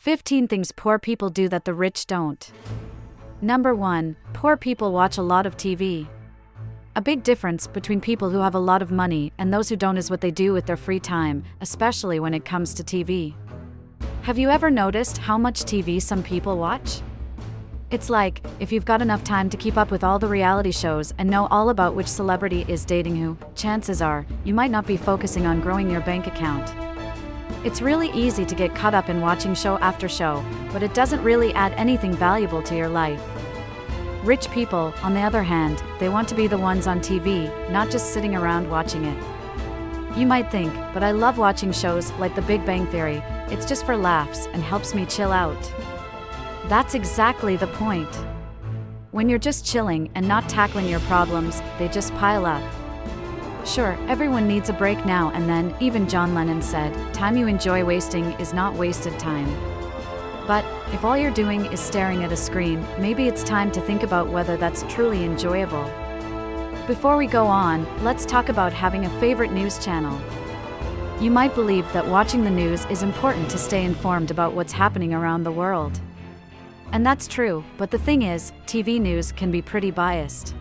15 things poor people do that the rich don't. Number 1. Poor people watch a lot of TV. A big difference between people who have a lot of money and those who don't is what they do with their free time, especially when it comes to TV. Have you ever noticed how much TV some people watch? It's like, if you've got enough time to keep up with all the reality shows and know all about which celebrity is dating who, chances are, you might not be focusing on growing your bank account. It's really easy to get caught up in watching show after show, but it doesn't really add anything valuable to your life. Rich people, on the other hand, they want to be the ones on TV, not just sitting around watching it. You might think, but I love watching shows like The Big Bang Theory, it's just for laughs and helps me chill out. That's exactly the point. When you're just chilling and not tackling your problems, they just pile up. Sure, everyone needs a break now and then, even John Lennon said, "Time you enjoy wasting is not wasted time." But, if all you're doing is staring at a screen, maybe it's time to think about whether that's truly enjoyable. Before we go on, let's talk about having a favorite news channel. You might believe that watching the news is important to stay informed about what's happening around the world. And that's true, but the thing is, TV news can be pretty biased.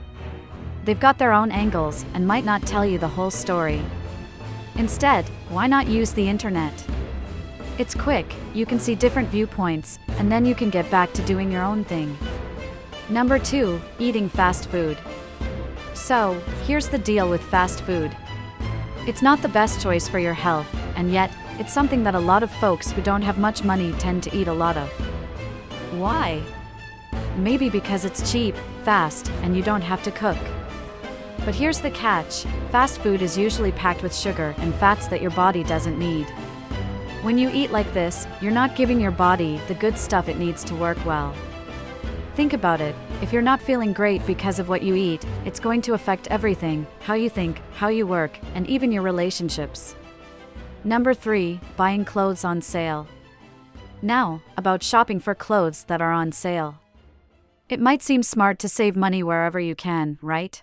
They've got their own angles and might not tell you the whole story. Instead, why not use the internet? It's quick, you can see different viewpoints, and then you can get back to doing your own thing. Number 2, eating fast food. So, here's the deal with fast food. It's not the best choice for your health, and yet, it's something that a lot of folks who don't have much money tend to eat a lot of. Why? Maybe because it's cheap, fast, and you don't have to cook. But here's the catch, fast food is usually packed with sugar and fats that your body doesn't need. When you eat like this, you're not giving your body the good stuff it needs to work well. Think about it, if you're not feeling great because of what you eat, it's going to affect everything, how you think, how you work, and even your relationships. Number 3, buying clothes on sale. Now, about shopping for clothes that are on sale. It might seem smart to save money wherever you can, right?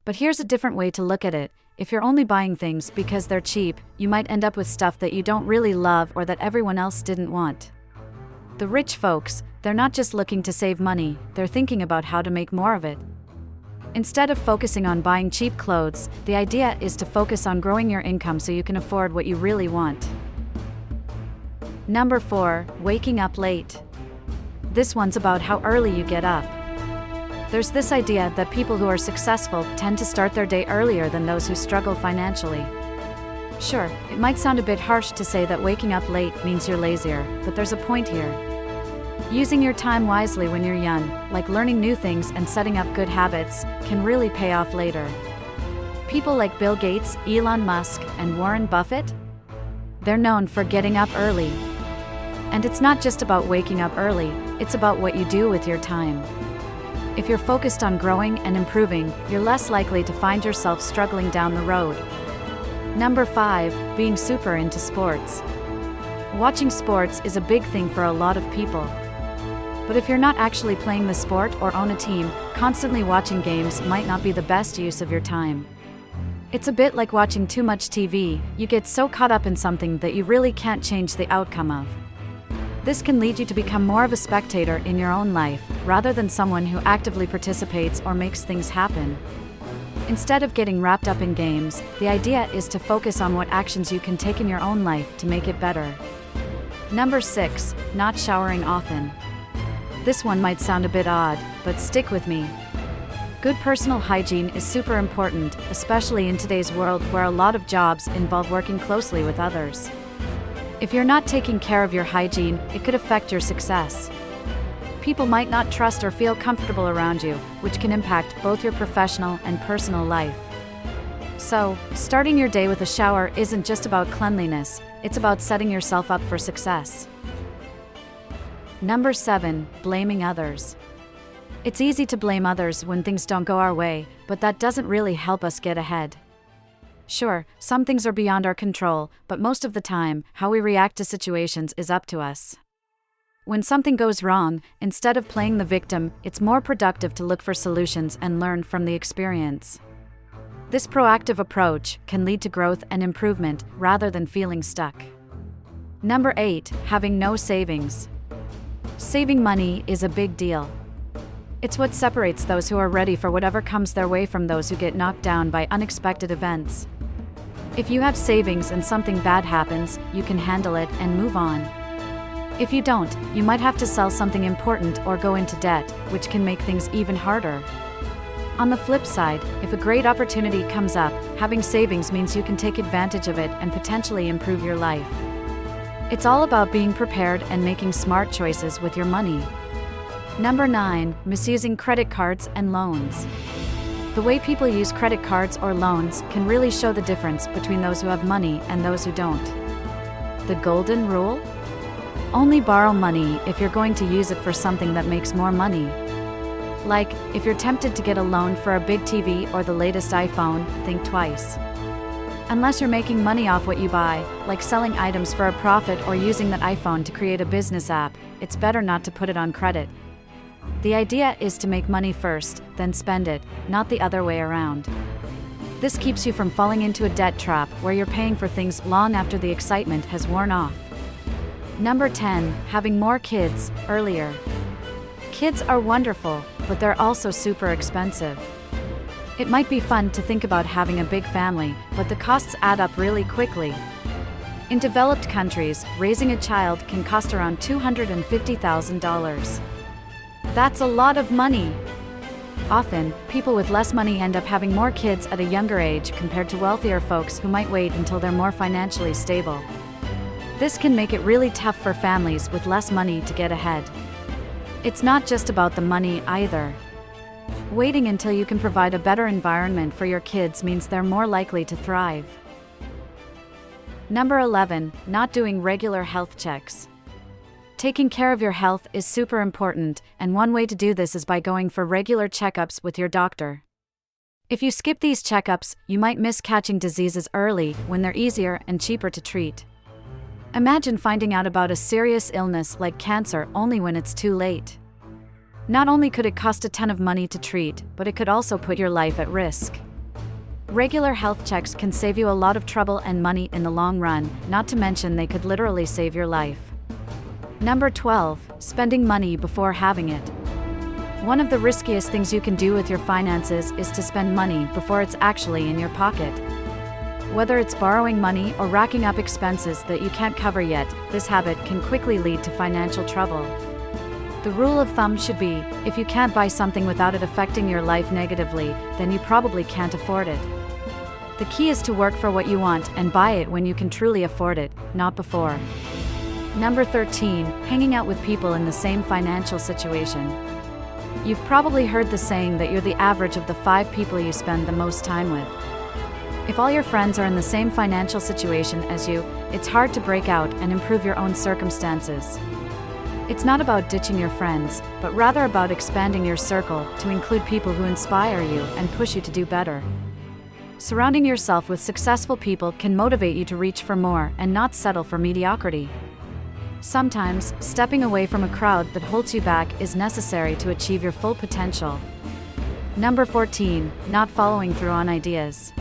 But here's a different way to look at it. If you're only buying things because they're cheap, you might end up with stuff that you don't really love or that everyone else didn't want. The rich folks, they're not just looking to save money, they're thinking about how to make more of it. Instead of focusing on buying cheap clothes, the idea is to focus on growing your income so you can afford what you really want. Number 4, waking up late. This one's about how early you get up. There's this idea that people who are successful tend to start their day earlier than those who struggle financially. Sure, it might sound a bit harsh to say that waking up late means you're lazier, but there's a point here. Using your time wisely when you're young, like learning new things and setting up good habits, can really pay off later. People like Bill Gates, Elon Musk, and Warren Buffett? They're known for getting up early. And it's not just about waking up early, it's about what you do with your time. If you're focused on growing and improving, you're less likely to find yourself struggling down the road. Number 5, being super into sports. Watching sports is a big thing for a lot of people. But if you're not actually playing the sport or own a team, constantly watching games might not be the best use of your time. It's a bit like watching too much TV, you get so caught up in something that you really can't change the outcome of. This can lead you to become more of a spectator in your own life, rather than someone who actively participates or makes things happen. Instead of getting wrapped up in games, the idea is to focus on what actions you can take in your own life to make it better. Number 6, not showering often. This one might sound a bit odd, but stick with me. Good personal hygiene is super important, especially in today's world where a lot of jobs involve working closely with others. If you're not taking care of your hygiene, it could affect your success. People might not trust or feel comfortable around you, which can impact both your professional and personal life. So, starting your day with a shower isn't just about cleanliness, it's about setting yourself up for success. Number 7, blaming others. It's easy to blame others when things don't go our way, but that doesn't really help us get ahead. Sure, some things are beyond our control, but most of the time, how we react to situations is up to us. When something goes wrong, instead of playing the victim, it's more productive to look for solutions and learn from the experience. This proactive approach can lead to growth and improvement rather than feeling stuck. Number 8, having no savings. Saving money is a big deal. It's what separates those who are ready for whatever comes their way from those who get knocked down by unexpected events. If you have savings and something bad happens, you can handle it and move on. If you don't, you might have to sell something important or go into debt, which can make things even harder. On the flip side, if a great opportunity comes up, having savings means you can take advantage of it and potentially improve your life. It's all about being prepared and making smart choices with your money. Number 9, misusing credit cards and loans. The way people use credit cards or loans can really show the difference between those who have money and those who don't. The golden rule? Only borrow money if you're going to use it for something that makes more money. Like, if you're tempted to get a loan for a big TV or the latest iPhone, think twice. Unless you're making money off what you buy, like selling items for a profit or using that iPhone to create a business app, it's better not to put it on credit. The idea is to make money first, then spend it, not the other way around. This keeps you from falling into a debt trap where you're paying for things long after the excitement has worn off. Number 10, having more kids, earlier. Kids are wonderful, but they're also super expensive. It might be fun to think about having a big family, but the costs add up really quickly. In developed countries, raising a child can cost around $250,000. That's a lot of money. Often, people with less money end up having more kids at a younger age compared to wealthier folks who might wait until they're more financially stable. This can make it really tough for families with less money to get ahead. It's not just about the money either. Waiting until you can provide a better environment for your kids means they're more likely to thrive. Number 11, not doing regular health checks. Taking care of your health is super important, and one way to do this is by going for regular checkups with your doctor. If you skip these checkups, you might miss catching diseases early when they're easier and cheaper to treat. Imagine finding out about a serious illness like cancer only when it's too late. Not only could it cost a ton of money to treat, but it could also put your life at risk. Regular health checks can save you a lot of trouble and money in the long run, not to mention they could literally save your life. Number 12, spending money before having it. One of the riskiest things you can do with your finances is to spend money before it's actually in your pocket. Whether it's borrowing money or racking up expenses that you can't cover yet, this habit can quickly lead to financial trouble. The rule of thumb should be, if you can't buy something without it affecting your life negatively, then you probably can't afford it. The key is to work for what you want and buy it when you can truly afford it, not before. Number 13, hanging out with people in the same financial situation. You've probably heard the saying that you're the average of the 5 people you spend the most time with. If all your friends are in the same financial situation as you, it's hard to break out and improve your own circumstances. It's not about ditching your friends, but rather about expanding your circle to include people who inspire you and push you to do better. Surrounding yourself with successful people can motivate you to reach for more and not settle for mediocrity. Sometimes, stepping away from a crowd that holds you back is necessary to achieve your full potential. Number 14, not following through on ideas.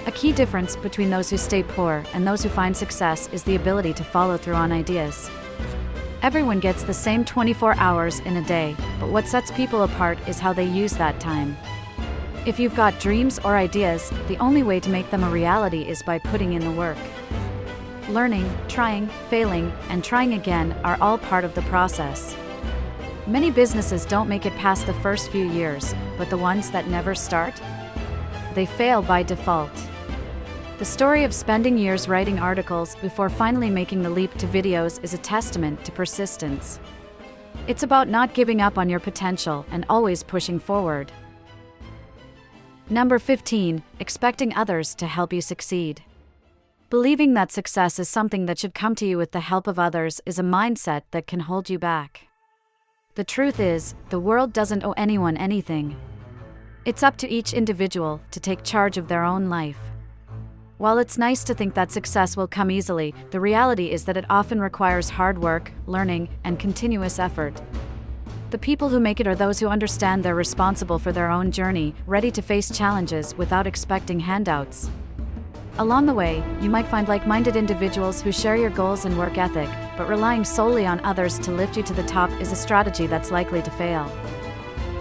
A key difference between those who stay poor and those who find success is the ability to follow through on ideas. Everyone gets the same 24 hours in a day, but what sets people apart is how they use that time. If you've got dreams or ideas, the only way to make them a reality is by putting in the work. Learning, trying, failing, and trying again are all part of the process. Many businesses don't make it past the first few years, but the ones that never start? They fail by default. The story of spending years writing articles before finally making the leap to videos is a testament to persistence. It's about not giving up on your potential and always pushing forward. Number 15, expecting others to help you succeed. Believing that success is something that should come to you with the help of others is a mindset that can hold you back. The truth is, the world doesn't owe anyone anything. It's up to each individual to take charge of their own life. While it's nice to think that success will come easily, the reality is that it often requires hard work, learning, and continuous effort. The people who make it are those who understand they're responsible for their own journey, ready to face challenges without expecting handouts. Along the way, you might find like-minded individuals who share your goals and work ethic, but relying solely on others to lift you to the top is a strategy that's likely to fail.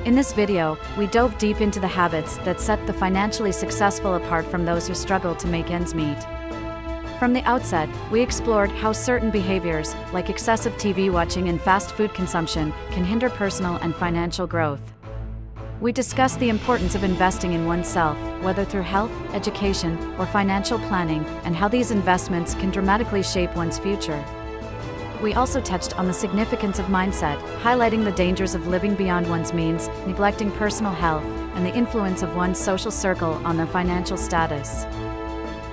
In this video, we dove deep into the habits that set the financially successful apart from those who struggle to make ends meet. From the outset, we explored how certain behaviors, like excessive TV watching and fast food consumption, can hinder personal and financial growth. We discussed the importance of investing in oneself, whether through health, education, or financial planning, and how these investments can dramatically shape one's future. We also touched on the significance of mindset, highlighting the dangers of living beyond one's means, neglecting personal health, and the influence of one's social circle on their financial status.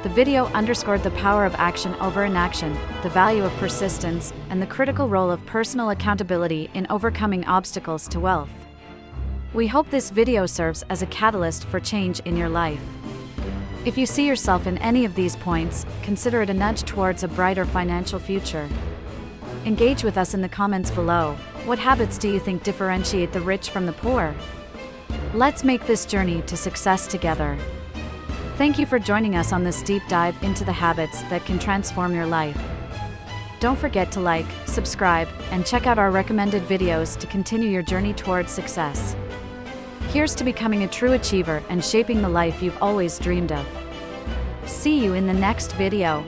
The video underscored the power of action over inaction, the value of persistence, and the critical role of personal accountability in overcoming obstacles to wealth. We hope this video serves as a catalyst for change in your life. If you see yourself in any of these points, consider it a nudge towards a brighter financial future. Engage with us in the comments below. What habits do you think differentiate the rich from the poor? Let's make this journey to success together. Thank you for joining us on this deep dive into the habits that can transform your life. Don't forget to like, subscribe, and check out our recommended videos to continue your journey towards success. Here's to becoming a true achiever and shaping the life you've always dreamed of. See you in the next video.